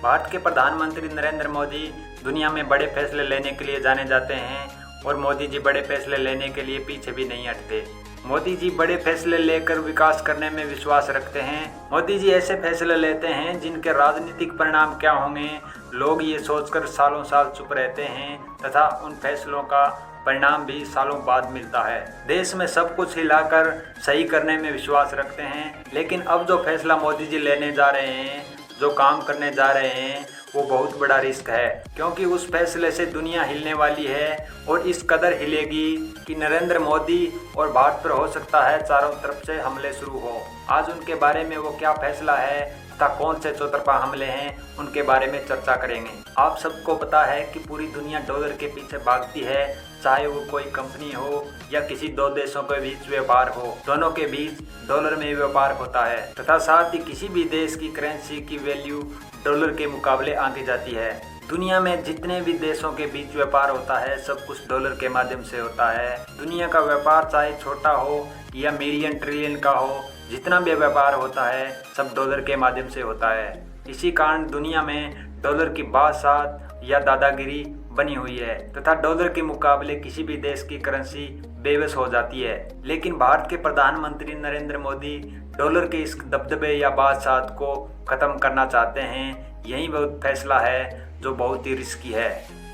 भारत के प्रधानमंत्री नरेंद्र मोदी दुनिया में बड़े फैसले लेने के लिए जाने जाते हैं और मोदी जी बड़े फैसले लेने के लिए पीछे भी नहीं हटते। मोदी जी बड़े फैसले लेकर विकास करने में विश्वास रखते हैं। मोदी जी ऐसे फैसले लेते हैं जिनके राजनीतिक परिणाम क्या होंगे, लोग ये सोचकर सालों साल चुप रहते हैं तथा उन फैसलों का परिणाम भी सालों बाद मिलता है। देश में सब कुछ हिलाकर सही करने में विश्वास रखते हैं, लेकिन अब जो फैसला मोदी जी लेने जा रहे हैं, जो काम करने जा रहे हैं, वो बहुत बड़ा रिस्क है, क्योंकि उस फैसले से दुनिया हिलने वाली है और इस कदर हिलेगी कि नरेंद्र मोदी और भारत पर हो सकता है चारों तरफ से हमले शुरू हो। आज उनके बारे में वो क्या फैसला है तथा कौन से चौतरफा हमले हैं, उनके बारे में चर्चा करेंगे। आप सबको पता है कि पूरी दुनिया डॉलर के पीछे भागती है, चाहे वो कोई कंपनी हो या किसी दो देशों के बीच व्यापार हो, दोनों के बीच डॉलर में व्यापार होता है तथा साथ ही किसी भी देश की करेंसी की वैल्यू डॉलर के मुकाबले आंकी जाती है। दुनिया में जितने भी देशों के बीच व्यापार होता है, सब कुछ डॉलर के माध्यम से होता है। दुनिया का व्यापार चाहे छोटा हो या मिलियन ट्रिलियन का हो, जितना भी व्यापार होता है सब डॉलर के माध्यम से होता है। इसी कारण दुनिया में डॉलर की बादशाहत या दादागिरी बनी हुई है तथा डॉलर के मुकाबले किसी भी देश की करेंसी बेबस हो जाती है। लेकिन भारत के प्रधानमंत्री नरेंद्र मोदी डॉलर के इस दबदबे या बादशाहत को ख़त्म करना चाहते हैं। यही वो फैसला है जो बहुत ही रिस्की है।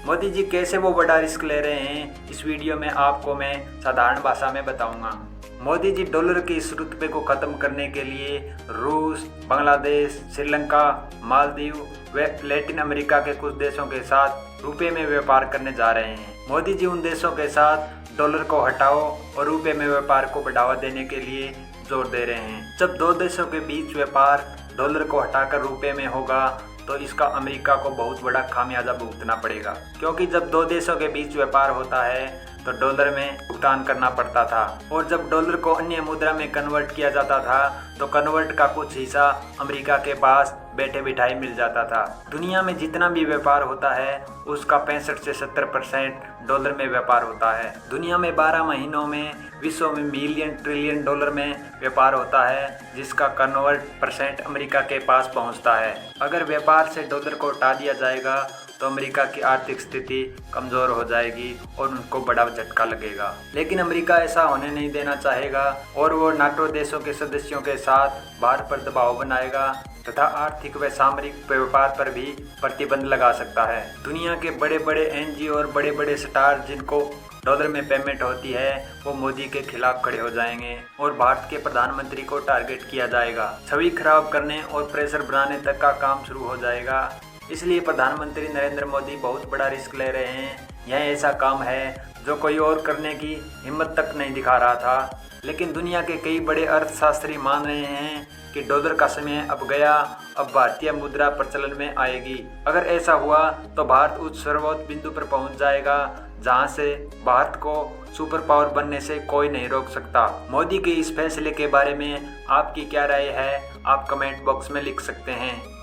मोदी जी कैसे वो बड़ा रिस्क ले रहे हैं, इस वीडियो में आपको मैं साधारण भाषा में बताऊंगा। मोदी जी डॉलर के इस रुतबे को ख़त्म करने के लिए रूस, बांग्लादेश, श्रीलंका, मालदीव व लैटिन अमेरिका के कुछ देशों के साथ रुपये में व्यापार करने जा रहे हैं। मोदी जी उन देशों के साथ डॉलर को हटाओ और रुपये में व्यापार को बढ़ावा देने के लिए जोर दे रहे हैं। जब दो देशों के बीच व्यापार डॉलर को हटाकर रुपये में होगा तो इसका अमेरिका को बहुत बड़ा खामियाजा भुगतना पड़ेगा, क्योंकि जब दो देशों के बीच व्यापार होता है तो डॉलर में भुगतान करना पड़ता था और जब डॉलर को अन्य मुद्रा में कन्वर्ट किया जाता था तो कन्वर्ट का कुछ हिस्सा अमेरिका के पास बैठे बिठाए मिल जाता था। दुनिया में जितना भी व्यापार होता है उसका 65 से 70% डॉलर में व्यापार होता है। दुनिया में 12 महीनों में विश्व में मिलियन ट्रिलियन डॉलर में व्यापार होता है, जिसका कन्वर्ट परसेंट अमेरिका के पास पहुंचता है। अगर व्यापार से डॉलर को हटा दिया जाएगा तो अमेरिका की आर्थिक स्थिति कमज़ोर हो जाएगी और उनको बड़ा झटका लगेगा। लेकिन अमेरिका ऐसा होने नहीं देना चाहेगा और वो नाटो देशों के सदस्यों के साथ भारत पर दबाव बनाएगा तथा आर्थिक व सामरिक व्यापार पर भी प्रतिबंध लगा सकता है। दुनिया के बड़े बड़े एनजीओ और बड़े बड़े स्टार जिनको डॉलर में पेमेंट होती है, वो मोदी के खिलाफ खड़े हो जाएंगे और भारत के प्रधानमंत्री को टारगेट किया जाएगा। छवि खराब करने और प्रेशर बनाने तक का काम शुरू हो जाएगा। इसलिए प्रधानमंत्री नरेंद्र मोदी बहुत बड़ा रिस्क ले रहे हैं। यह ऐसा काम है जो कोई और करने की हिम्मत तक नहीं दिखा रहा था। लेकिन दुनिया के कई बड़े अर्थशास्त्री मान रहे हैं कि डॉलर का समय अब गया, अब भारतीय मुद्रा प्रचलन में आएगी। अगर ऐसा हुआ तो भारत उस सर्वोच्च बिंदु पर पहुंच जाएगा जहां से भारत को सुपर पावर बनने से कोई नहीं रोक सकता। मोदी के इस फैसले के बारे में आपकी क्या राय है, आप कमेंट बॉक्स में लिख सकते हैं।